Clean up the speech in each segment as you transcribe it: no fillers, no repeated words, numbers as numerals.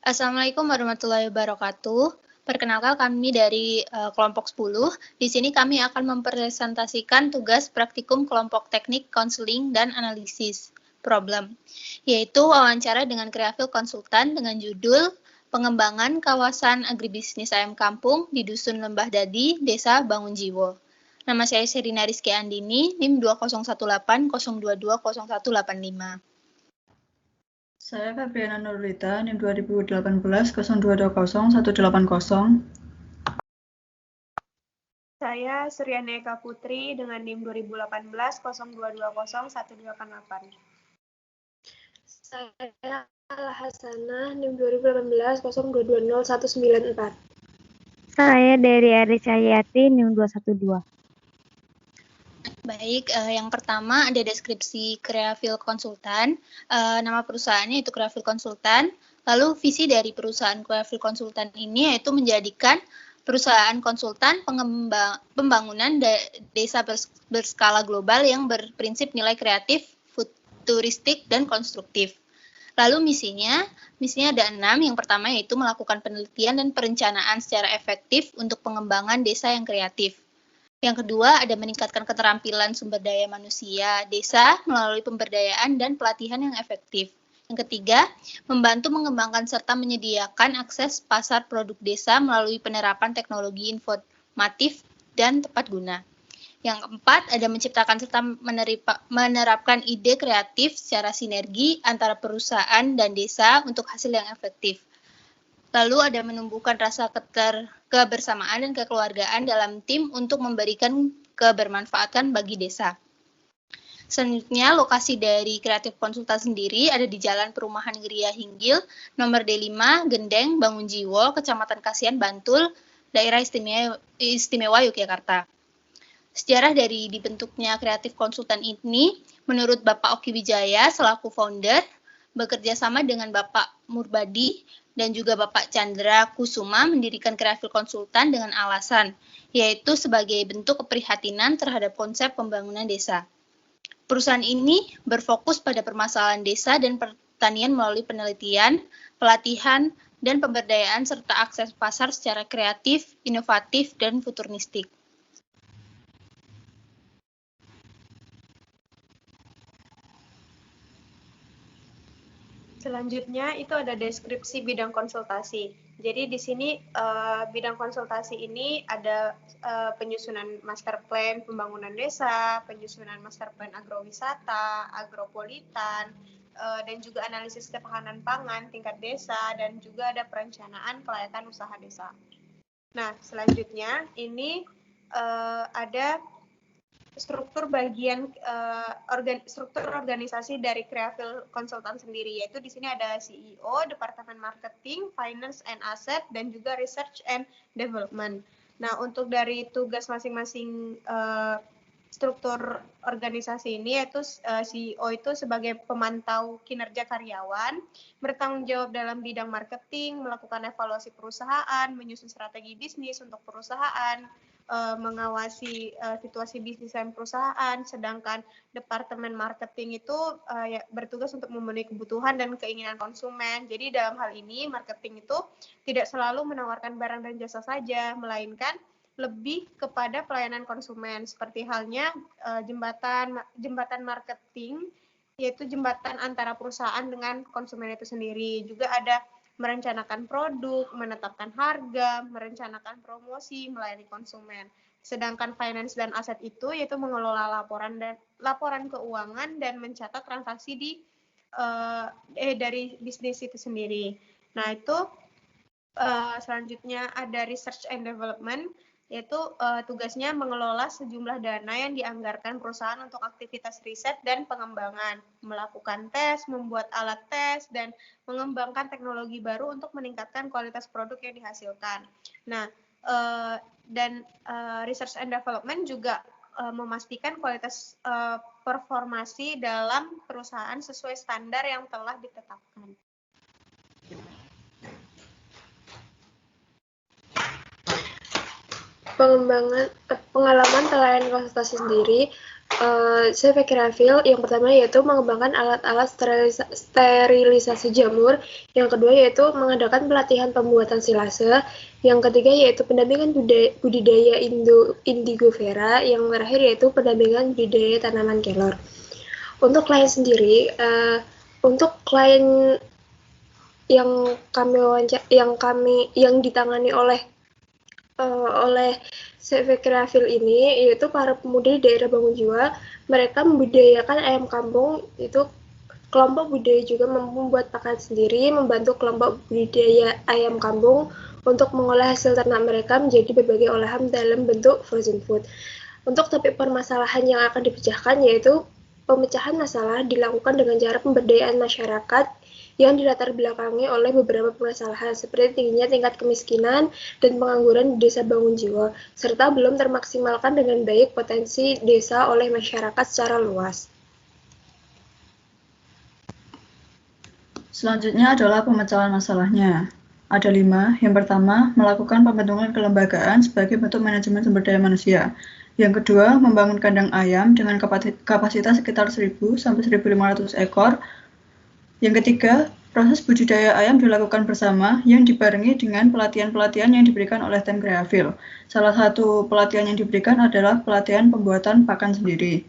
Assalamualaikum warahmatullahi wabarakatuh. Perkenalkan kami dari kelompok 10. Di sini kami akan mempresentasikan tugas praktikum kelompok teknik konseling dan analisis problem, yaitu wawancara dengan kreatif konsultan dengan judul Pengembangan Kawasan Agribisnis Ayam Kampung di Dusun Lembah Dadi, Desa Bangun Jiwo. Nama saya Sherina Rizky Andini, NIM 201802202185. Saya Febriana Nurlita, NIM 2018-0220-180. Saya Suryani Eka Putri dengan NIM 2018-0220-1288. Saya Al-Hasanah, NIM 2018-0220-194. Saya Dery Arycahyati, NIM 212. Baik, yang pertama ada deskripsi Creafil Konsultan. Nama perusahaannya itu Creafil Konsultan. Lalu visi dari perusahaan Creafil Konsultan ini yaitu menjadikan perusahaan konsultan pembangunan desa berskala global yang berprinsip nilai kreatif, futuristik, dan konstruktif. Lalu misinya ada 6. Yang pertama yaitu melakukan penelitian dan perencanaan secara efektif untuk pengembangan desa yang kreatif. Yang kedua, ada meningkatkan keterampilan sumber daya manusia desa melalui pemberdayaan dan pelatihan yang efektif. Yang ketiga, membantu mengembangkan serta menyediakan akses pasar produk desa melalui penerapan teknologi informatif dan tepat guna. Yang keempat, ada menciptakan serta menerapkan ide kreatif secara sinergi antara perusahaan dan desa untuk hasil yang efektif. Lalu ada menumbuhkan rasa kebersamaan dan kekeluargaan dalam tim untuk memberikan kebermanfaatan bagi desa. Selanjutnya, lokasi dari Kreatif Konsultan sendiri ada di Jalan Perumahan Gria Hinggil, nomor D5, Gendeng, Bangun Jiwo, Kecamatan Kasihan, Bantul, Daerah Istimewa Yogyakarta. Sejarah dari dibentuknya Kreatif Konsultan ini, menurut Bapak Oki Wijaya selaku founder, bekerja sama dengan Bapak Murbadi dan juga Bapak Chandra Kusuma mendirikan Kreafil Konsultan dengan alasan, yaitu sebagai bentuk keprihatinan terhadap konsep pembangunan desa. Perusahaan ini berfokus pada permasalahan desa dan pertanian melalui penelitian, pelatihan, dan pemberdayaan serta akses pasar secara kreatif, inovatif, dan futuristik. Selanjutnya itu ada deskripsi bidang konsultasi. Jadi di sini bidang konsultasi ini ada penyusunan master plan pembangunan desa, penyusunan master plan agrowisata, agropolitan, dan juga analisis ketahanan pangan tingkat desa, dan juga ada perencanaan kelayakan usaha desa. Nah, selanjutnya ini ada struktur bagian struktur organisasi dari Creafil Konsultan sendiri, yaitu di sini ada CEO, Departemen Marketing, Finance and Asset, dan juga Research and Development. Nah, untuk dari tugas masing-masing struktur organisasi ini, yaitu CEO itu sebagai pemantau kinerja karyawan, bertanggung jawab dalam bidang marketing, melakukan evaluasi perusahaan, menyusun strategi bisnis untuk perusahaan, mengawasi situasi bisnis dan perusahaan, sedangkan Departemen Marketing itu bertugas untuk memenuhi kebutuhan dan keinginan konsumen. Jadi dalam hal ini marketing itu tidak selalu menawarkan barang dan jasa saja, melainkan lebih kepada pelayanan konsumen, seperti halnya jembatan marketing, yaitu jembatan antara perusahaan dengan konsumen itu sendiri. Juga ada merencanakan produk, menetapkan harga, merencanakan promosi, melayani konsumen. Sedangkan finance dan aset itu yaitu mengelola laporan keuangan dan mencatat transaksi dari bisnis itu sendiri. Nah, itu selanjutnya ada research and development, yaitu tugasnya mengelola sejumlah dana yang dianggarkan perusahaan untuk aktivitas riset dan pengembangan, melakukan tes, membuat alat tes, dan mengembangkan teknologi baru untuk meningkatkan kualitas produk yang dihasilkan. Nah, dan research and development juga memastikan kualitas performasi dalam perusahaan sesuai standar yang telah ditetapkan. Pengalaman pelayanan konsultasi sendiri, CV Kreafil yang pertama yaitu mengembangkan alat-alat sterilisasi jamur, yang kedua yaitu mengadakan pelatihan pembuatan silase, yang ketiga yaitu pendampingan budidaya indigofera, yang terakhir yaitu pendampingan budidaya tanaman kelor. Untuk klien sendiri, untuk klien yang ditangani oleh CV Kreafil ini, yaitu para pemuda di daerah Bangun Jiwa. Mereka membudidayakan ayam kampung, itu kelompok budidaya juga membuat pakan sendiri, membantu kelompok budidaya ayam kampung untuk mengolah hasil ternak mereka menjadi berbagai olahan dalam bentuk frozen food. Untuk topik permasalahan yang akan dipecahkan yaitu pemecahan masalah dilakukan dengan cara pemberdayaan masyarakat yang dilatar belakangi oleh beberapa permasalahan seperti tingginya tingkat kemiskinan dan pengangguran di desa Bangun Jiwa, serta belum termaksimalkan dengan baik potensi desa oleh masyarakat secara luas. Selanjutnya adalah pemecahan masalahnya. Ada 5. Yang pertama, melakukan pembentukan kelembagaan sebagai bentuk manajemen sumber daya manusia. Yang kedua, membangun kandang ayam dengan kapasitas sekitar 1.000 sampai 1.500 ekor. Yang ketiga, proses budidaya ayam dilakukan bersama yang dibarengi dengan pelatihan-pelatihan yang diberikan oleh tim Kreafil. Salah satu pelatihan yang diberikan adalah pelatihan pembuatan pakan sendiri.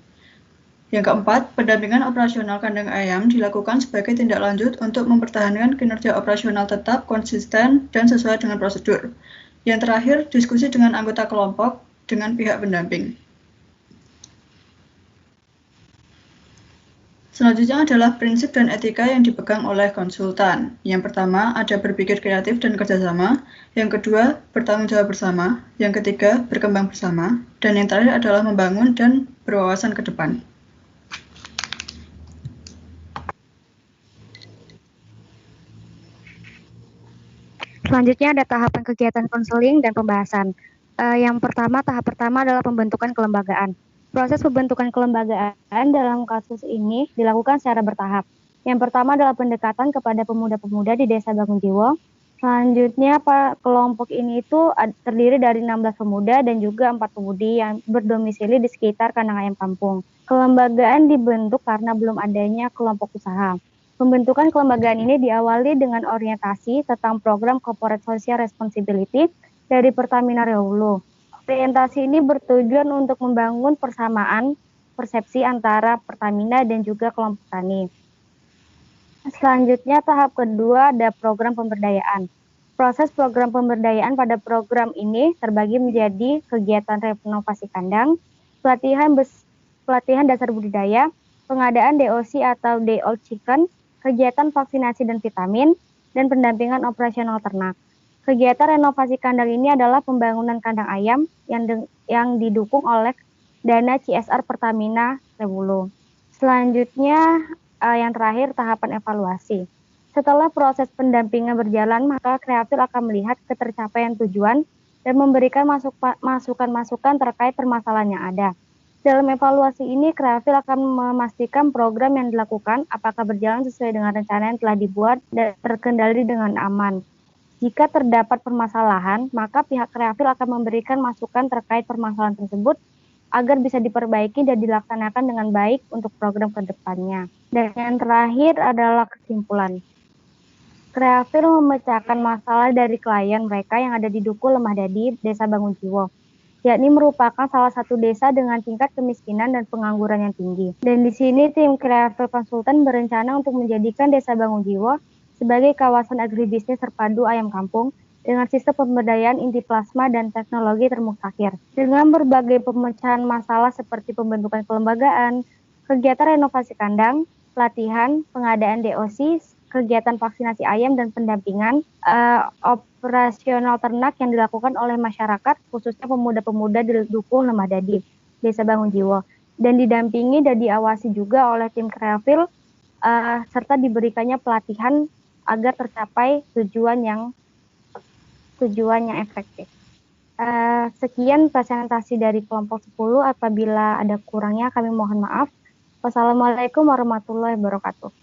Yang keempat, pendampingan operasional kandang ayam dilakukan sebagai tindak lanjut untuk mempertahankan kinerja operasional tetap, konsisten, dan sesuai dengan prosedur. Yang terakhir, diskusi dengan anggota kelompok dengan pihak pendamping. Selanjutnya adalah prinsip dan etika yang dipegang oleh konsultan. Yang pertama, ada berpikir kreatif dan kerjasama. Yang kedua, bertanggung jawab bersama. Yang ketiga, berkembang bersama. Dan yang terakhir adalah membangun dan berwawasan ke depan. Selanjutnya ada tahapan kegiatan konseling dan pembahasan. Tahap pertama adalah pembentukan kelembagaan. Proses pembentukan kelembagaan dalam kasus ini dilakukan secara bertahap. Yang pertama adalah pendekatan kepada pemuda-pemuda di Desa Bangun Jiwo. Selanjutnya, kelompok ini itu terdiri dari 16 pemuda dan juga 4 pemudi yang berdomisili di sekitar kandang ayam kampung. Kelembagaan dibentuk karena belum adanya kelompok usaha. Pembentukan kelembagaan ini diawali dengan orientasi tentang program Corporate Social Responsibility dari Pertamina Riau Hulu. Orientasi ini bertujuan untuk membangun persamaan persepsi antara Pertamina dan juga kelompok tani. Selanjutnya, tahap kedua ada program pemberdayaan. Proses program pemberdayaan pada program ini terbagi menjadi kegiatan renovasi kandang, pelatihan dasar budidaya, pengadaan DOC atau Day Old Chicken, kegiatan vaksinasi dan vitamin, dan pendampingan operasional ternak. Kegiatan renovasi kandang ini adalah pembangunan kandang ayam yang didukung oleh dana CSR Pertamina Riau Hulu. Selanjutnya, yang terakhir tahapan evaluasi. Setelah proses pendampingan berjalan, maka Kreafil akan melihat ketercapaian tujuan dan memberikan masukan-masukan terkait permasalahan yang ada. Dalam evaluasi ini, Kreafil akan memastikan program yang dilakukan apakah berjalan sesuai dengan rencana yang telah dibuat dan terkendali dengan aman. Jika terdapat permasalahan, maka pihak Kreafil akan memberikan masukan terkait permasalahan tersebut agar bisa diperbaiki dan dilaksanakan dengan baik untuk program ke depannya. Dan yang terakhir adalah kesimpulan. Kreafil memecahkan masalah dari klien mereka yang ada di Duku Lemah Dadi, Desa Bangun Jiwo, yakni merupakan salah satu desa dengan tingkat kemiskinan dan pengangguran yang tinggi. Dan di sini tim Kreafil Konsultan berencana untuk menjadikan Desa Bangun Jiwo sebagai kawasan agribisnis terpadu ayam kampung dengan sistem pemberdayaan inti plasma dan teknologi termustakhir. Dengan berbagai pemecahan masalah seperti pembentukan kelembagaan, kegiatan renovasi kandang, pelatihan, pengadaan DOC, kegiatan vaksinasi ayam dan pendampingan operasional ternak yang dilakukan oleh masyarakat, khususnya pemuda-pemuda di Dukuh Lemah Dadi, Desa Bangun Jiwo, dan didampingi dan diawasi juga oleh tim Kreafil serta diberikannya pelatihan agar tercapai tujuan yang efektif. Sekian presentasi dari kelompok 10. Apabila ada kurangnya kami mohon maaf. Wassalamualaikum warahmatullahi wabarakatuh.